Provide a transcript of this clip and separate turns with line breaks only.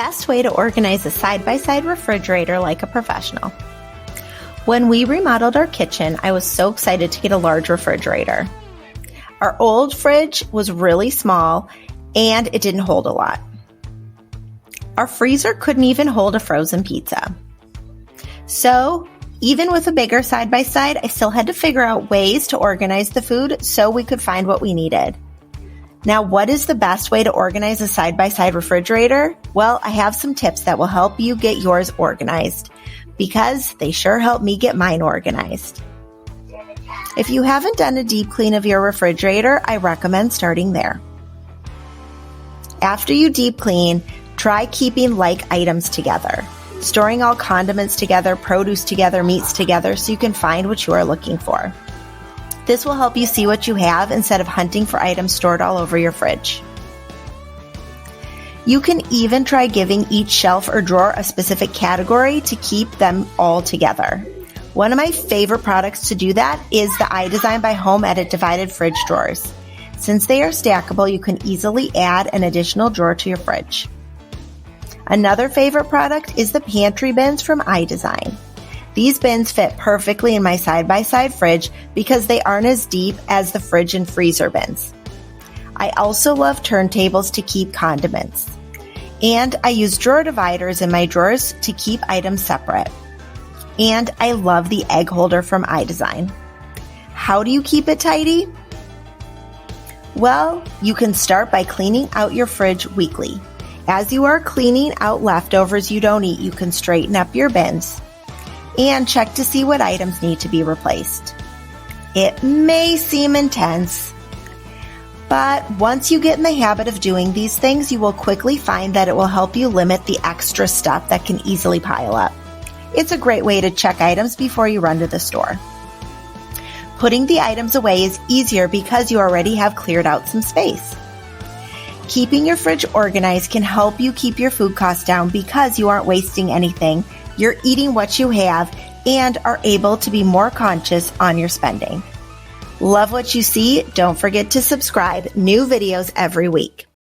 best way to organize a side-by-side refrigerator like a professional. When we remodeled our kitchen, I was so excited to get a large refrigerator. Our old fridge was really small and it didn't hold a lot. Our freezer couldn't even hold a frozen pizza. So, even with a bigger side-by-side, I still had to figure out ways to organize the food so we could find what we needed. Now, what is the best way to organize a side-by-side refrigerator? Well, I have some tips that will help you get yours organized because they sure help me get mine organized. If you haven't done a deep clean of your refrigerator, I recommend starting there. After you deep clean, try keeping like items together, storing all condiments together, produce together, meats together so you can find what you are looking for. This will help you see what you have instead of hunting for items stored all over your fridge. You can even try giving each shelf or drawer a specific category to keep them all together. One of my favorite products to do that is the iDesign by Home Edit divided fridge drawers. Since they are stackable, you can easily add an additional drawer to your fridge. Another favorite product is the pantry bins from iDesign. These bins fit perfectly in my side-by-side fridge because they aren't as deep as the fridge and freezer bins. I also love turntables to keep condiments. And I use drawer dividers in my drawers to keep items separate. And I love the egg holder from iDesign. How do you keep it tidy? Well, you can start by cleaning out your fridge weekly. As you are cleaning out leftovers you don't eat, you can straighten up your bins and check to see what items need to be replaced. It may seem intense, but once you get in the habit of doing these things, you will quickly find that it will help you limit the extra stuff that can easily pile up. It's a great way to check items before you run to the store. Putting the items away is easier because you already have cleared out some space. Keeping your fridge organized can help you keep your food costs down because you aren't wasting anything. You're eating what you have and are able to be more conscious on your spending. Love what you see? Don't forget to subscribe. New videos every week.